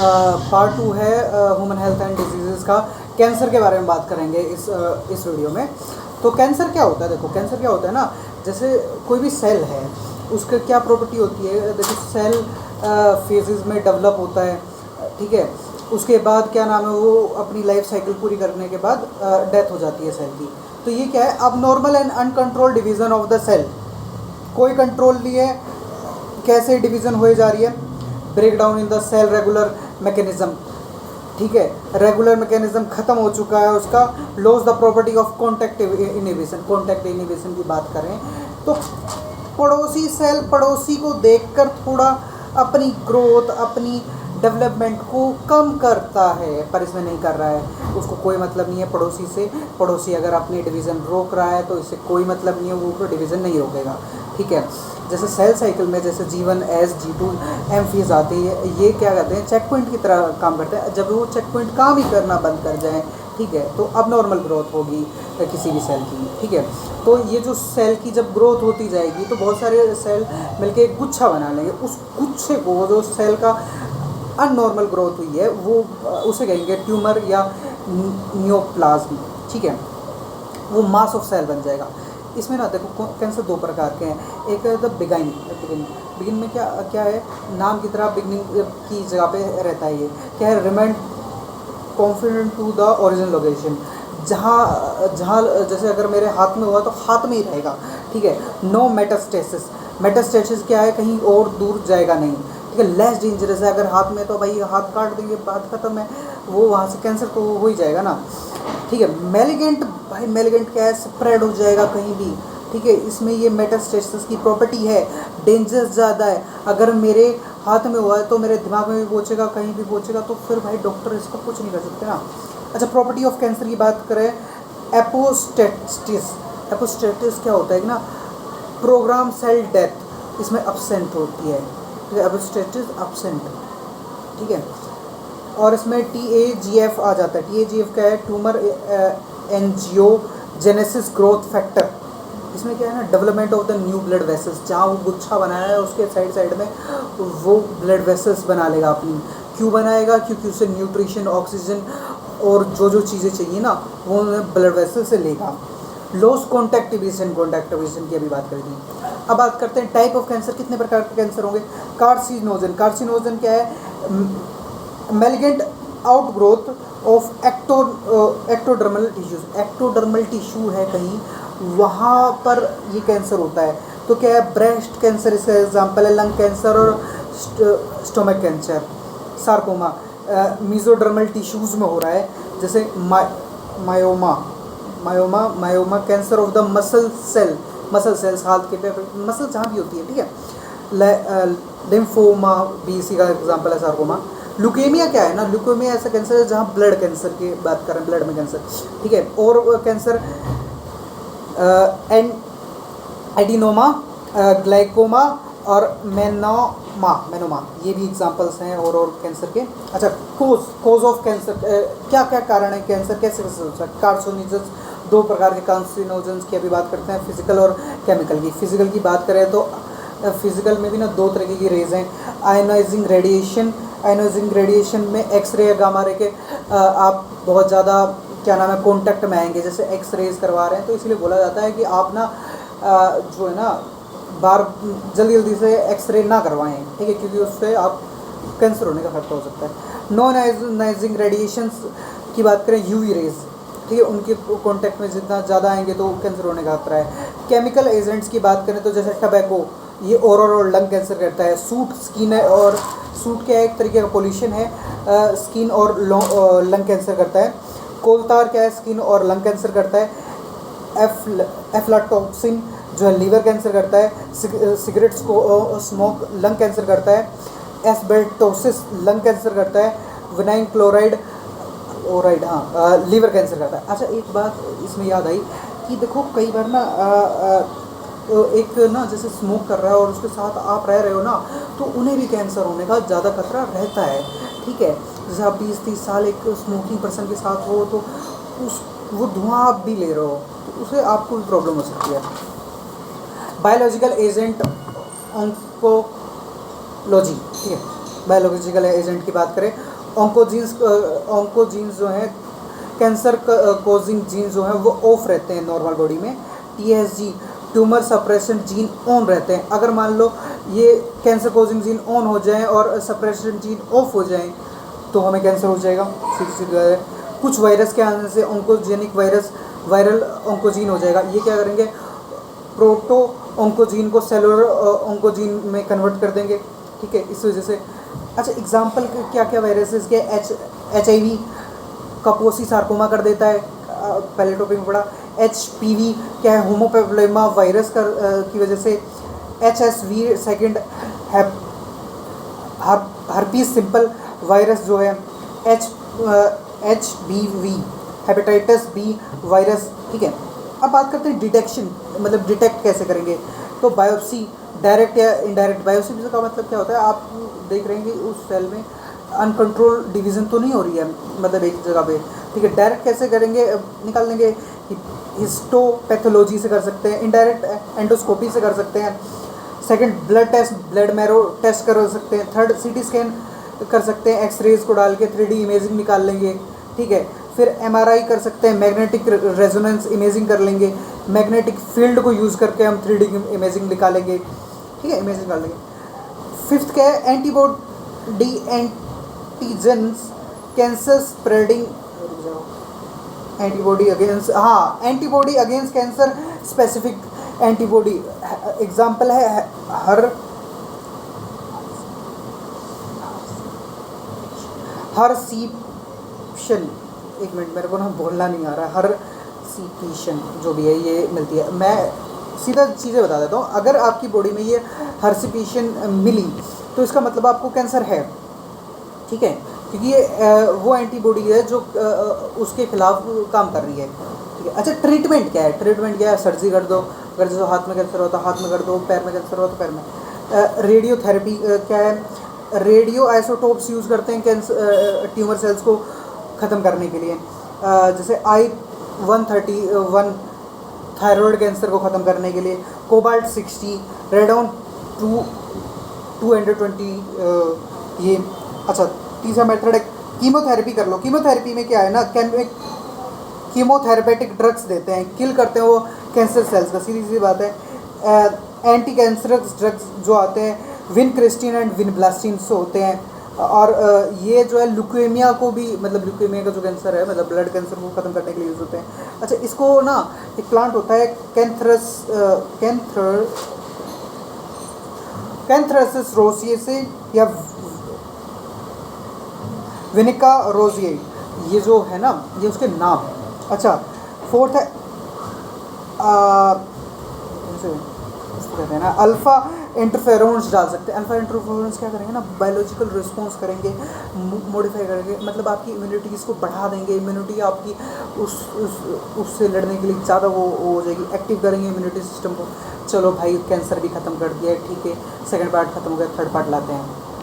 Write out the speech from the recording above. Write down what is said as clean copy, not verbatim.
Part 2 है human health and disease का। Cancer के बारे में बात करेंगे इस वीडियो में। तो कैंसर क्या होता है? देखो कैंसर क्या होता है ना, जैसे कोई भी सेल है उसका क्या प्रॉपर्टी होती है। देखो सेल फेजेस में डेवलप होता है, ठीक है। उसके बाद क्या नाम है, वो अपनी लाइफ साइकिल पूरी करने के बाद डेथ हो जाती है सेल की। तो ये क्या है? अब normal and uncontrolled division of the cell, कोई कंट्रोल नहीं है, कैसे डिवीज़न हो जा रही है। Break down in the cell regular mechanism, ठीक है। रेगुलर मैकेनिज्म खत्म हो चुका है उसका। Loss the property of contact inhibition. Contact inhibition की बात करें तो पड़ोसी सेल पड़ोसी को देखकर थोड़ा अपनी ग्रोथ, अपनी डेवलपमेंट को कम करता है, पर इसमें नहीं कर रहा है। उसको कोई मतलब नहीं है पड़ोसी से। पड़ोसी अगर अपनी डिवीज़न रोक रहा है तो इससे कोई मतलब नहीं है, वो डिवीज़न नहीं रोकेगा, ठीक है। जैसे सेल साइकिल में जैसे G1 S G2 M phase आते हैं, ये क्या करते हैं? चेक पॉइंट की तरह काम करते हैं। जब वो चेक पॉइंट काम ही करना बंद कर जाए, ठीक है, तो अब नॉर्मल ग्रोथ होगी किसी भी सेल की, ठीक है। तो ये जो सेल की जब ग्रोथ होती जाएगी तो बहुत सारे सेल मिलके एक गुच्छा बना लेंगे। उस गुच्छे को, जो सेल का अननॉर्मल ग्रोथ हुई है, वो उसे कहेंगे ट्यूमर या नियोप्लाज्म, ठीक है। वो मास ऑफ सेल बन जाएगा। इसमें ना देखो कैंसर दो प्रकार के हैं। एक है द बिगिन में क्या है, नाम की तरह बिगिनिंग की जगह पे रहता है। ये क्या है? Remained confident to the original location. जहाँ जहाँ जैसे अगर मेरे हाथ में हुआ तो हाथ में ही रहेगा, ठीक है। No metastasis. मेटास्टेसिस क्या है? कहीं और दूर जाएगा नहीं, ठीक है। लेस डेंजरस है। अगर हाथ में तो भाई हाथ काट देंगे, बात खत्म है, वो वहाँ से कैंसर तो हो ही जाएगा ना, ठीक है। मेलिगेंट, भाई मेलिगेंट क्या है? स्प्रेड हो जाएगा कहीं भी, ठीक है। इसमें ये मेटास्टेसिस की प्रॉपर्टी है, डेंजर ज़्यादा है। अगर मेरे हाथ में हुआ है तो मेरे दिमाग में भी पहुँचेगा, कहीं भी पहुँचेगा, तो फिर भाई डॉक्टर इसका कुछ नहीं कर सकते ना। अच्छा, प्रॉपर्टी ऑफ कैंसर की बात करें, एपोस्टेटिस। एपोस्टेटिस क्या होता है कि ना, प्रोग्राम सेल डेथ इसमें एब्सेंट होती है, ठीक है। एपोस्टेटिस एब्सेंट, ठीक है। और इसमें TAGF आ जाता है। TAGF क्या है? Tumour angiogenesis growth factor. इसमें क्या है ना, development of the new blood vessels. जहाँ वो गुच्छा बनाया है उसके साइड में वो ब्लड वेसल्स बना लेगा अपनी। क्यों बनाएगा? क्योंकि उसे न्यूट्रिशन, ऑक्सीजन और जो चीज़ें चाहिए ना, वो ब्लड वेसल से लेगा। लॉस कॉन्टैक्टिवेशन की अभी बात करी थी। अब बात करते हैं टाइप ऑफ कैंसर। कितने प्रकार के कैंसर होंगे? कार्सिनोजन। कार्सिनोजन क्या है? Malignant outgrowth of ectodermal tissues. Ectodermal tissue है कहीं, वहाँ पर ये कैंसर होता है। तो क्या है? ब्रेस्ट कैंसर इसका एग्जाम्पल है, लंग कैंसर और stomach cancer. Sarcoma mesodermal tissues में हो रहा है, जैसे myoma cancer of the muscle cells, हाथ के मसल जहाँ भी होती है, ठीक है। लिम्फोमा भी इसी का एग्जाम्पल है, सार्कोमा। ल्यूकेमिया क्या है ना, ल्यूकेमिया ऐसा कैंसर है जहाँ ब्लड कैंसर की बात करें, ब्लड में कैंसर, ठीक है। और कैंसर एडिनोमा, ग्लाइकोमा और मेनोमा, ये भी एग्जांपल्स हैं और कैंसर के। अच्छा, कोज ऑफ कैंसर, क्या क्या कारण है कैंसर, कैसे हो सकता है? कार्सिनोजेंस, दो प्रकार के कार्सिनोजेंस की अभी बात करते हैं, फिजिकल और केमिकल की। फिजिकल की बात करें तो फिजिकल में भी ना दो तरीके की रेज हैं। आयोनाइजिंग रेडिएशन में एक्सरे या गामा रे के आप बहुत ज़्यादा क्या नाम है कॉन्टैक्ट में आएंगे। जैसे एक्सरेज करवा रहे हैं तो इसलिए बोला जाता है कि आप ना जो है ना जल्दी से एक्सरे ना करवाएं, ठीक है, क्योंकि उससे आप कैंसर होने का खतरा हो सकता है। नॉन आयोनाइजिंग रेडिएशंस की बात करें, यूवी रेज, ठीक है, उनके कॉन्टैक्ट में जितना ज़्यादा आएंगे तो कैंसर होने का खतरा है। केमिकल एजेंट्स की बात करें तो जैसे टबैको, ये ओरल और लंग कैंसर करता है। सूट, स्किन है, और सूट क्या है? एक तरीके का पोल्यूशन है, स्किन और लंग कैंसर करता है। कोलतार क्या है? स्किन और लंग कैंसर करता है। एफ्लाटॉक्सिन जो है लीवर कैंसर करता है। सिगरेट्स को स्मोक लंग कैंसर करता है। एस्बेस्टोसिस लंग कैंसर करता है। विनाइल क्लोराइड लीवर कैंसर करता है। अच्छा, एक बात इसमें याद आई कि देखो कई बार ना एक ना जैसे स्मोक कर रहा है और उसके साथ आप रह रहे हो ना, तो उन्हें भी कैंसर होने का ज़्यादा खतरा रहता है, ठीक है। जैसे आप 20-30 साल एक स्मोकिंग पर्सन के साथ हो तो वो धुआं आप भी ले रहे हो तो उसे आपको भी प्रॉब्लम हो सकती है। बायोलॉजिकल एजेंट ऑन्कोलॉजी, ठीक है, बायोलॉजिकल एजेंट की बात करें, ऑन्कोजीन्स जो हैं, कैंसर कोजिंग जीन जो हैं वो ऑफ रहते हैं नॉर्मल बॉडी में। TSG tumour suppression gene on रहते हैं। अगर मान लो ये कैंसर कोजिंग जीन ऑन हो जाएं और सप्रेशन जीन ऑफ हो जाएं तो हमें कैंसर हो जाएगा, सीधी सी बात है। कुछ वायरस के आने से ऑन्कोजेनिक वायरल ऑन्कोजीन हो जाएगा। ये क्या करेंगे, प्रोटो ऑन्कोजीन को सेलुलर ऑन्कोजीन में कन्वर्ट कर देंगे, ठीक है, इस वजह से। अच्छा, एग्जाम्पल क्या क्या वायरसेस के, HIV कपोसी सार्कोमा कर देता है, पहले टॉपिक में पढ़ा। HPV क्या है, होमोपेप्लेमा वायरस की वजह से। HSV second herpes simple virus जो है। HBV हेपेटाइटिस B वायरस, ठीक है। अब बात करते हैं डिटेक्शन, मतलब डिटेक्ट कैसे करेंगे। तो बायोप्सी, डायरेक्ट या इनडायरेक्ट। बायोप्सी का मतलब क्या होता है, आप देख रहे हैं कि उस सेल में अनकंट्रोल डिवीज़न तो नहीं हो रही है, मतलब एक जगह पे, ठीक है। डायरेक्ट कैसे करेंगे, निकाल लेंगे, हिस्टोपैथोलॉजी से कर सकते हैं, इनडायरेक्ट एंडोस्कोपी से कर सकते हैं। Second blood test, blood marrow test कर सकते हैं। थर्ड CT स्कैन कर सकते हैं, एक्सरेज को डाल के 3D इमेजिंग निकाल लेंगे, ठीक है। फिर MRI कर सकते हैं, मैग्नेटिक रेजोनेंस इमेजिंग कर लेंगे, मैग्नेटिक फील्ड को यूज़ करके हम 3D इमेजिंग निकालेंगे, ठीक है, इमेजिंग निकाल लेंगे। फिफ्थ क्या है, antibody antigens cancer spreading, antibody against, हाँ, antibody against cancer specific antibody. Example है हर्सिपिशन, एक मिनट मेरे को ना बोलना नहीं आ रहा है, हर्सिपिशन जो भी है ये मिलती है। मैं सीधा चीज़ें बता देता हूँ। अगर आपकी बॉडी में ये हर्सिपिशन मिली तो इसका मतलब आपको कैंसर है, ठीक है, क्योंकि ये वो एंटीबॉडी है जो उसके खिलाफ काम कर रही है, ठीक है। अच्छा, ट्रीटमेंट क्या है, ट्रीटमेंट क्या है, सर्जरी कर दो, अगर जैसे हाथ में कैंसर होता है हाथ में कर दो, पैर में कैंसर होता है पैर में। रेडियोथेरेपी क्या है, रेडियो आइसोटोप्स यूज़ करते हैं कैंसर ट्यूमर सेल्स को ख़त्म करने के लिए। जैसे I-131 थायराइड कैंसर को ख़त्म करने के लिए, कोबाल्ट 60, रेडोन 220 ये। अच्छा, तीसरा मेथड है कीमोथेरेपी कर लो। कीमोथेरेपी में क्या है ना, कीमोथेरेपेटिक ड्रग्स देते हैं, किल करते हैं वो कैंसर सेल्स का, सीधी सी बात है। एंटी कैंसरस ड्रग्स जो आते हैं विनक्रिस्टिन एंड विनब्लास्टिन होते हैं। और ये जो है ल्यूकेमिया को भी, मतलब ल्यूकेमिया का जो कैंसर है, मतलब ब्लड कैंसर को ख़त्म करने के लिए यूज़ होते हैं। अच्छा, इसको ना एक प्लांट होता है कैंथरसिस रोसिएसे या विनिका रोजिए, ये जो है ना, ये उसके नाम। अच्छा, फोर्थ है उसको कहते हैं ना अल्फ़ा इंटरफेरोन्स डाल सकते हैं। अल्फ़ा इंटरफेरोन्स क्या करेंगे ना, बायोलॉजिकल रिस्पॉन्स करेंगे, मॉडिफाई करेंगे, मतलब आपकी इम्यूनिटीज़ को बढ़ा देंगे, इम्यूनिटी आपकी उससे लड़ने के लिए ज़्यादा वो हो जाएगी, एक्टिव करेंगे इम्यूनिटी सिस्टम को। चलो भाई, कैंसर भी ख़त्म कर दिया है, ठीक है, सेकंड पार्ट ख़त्म हो गया, थर्ड पार्ट लाते हैं।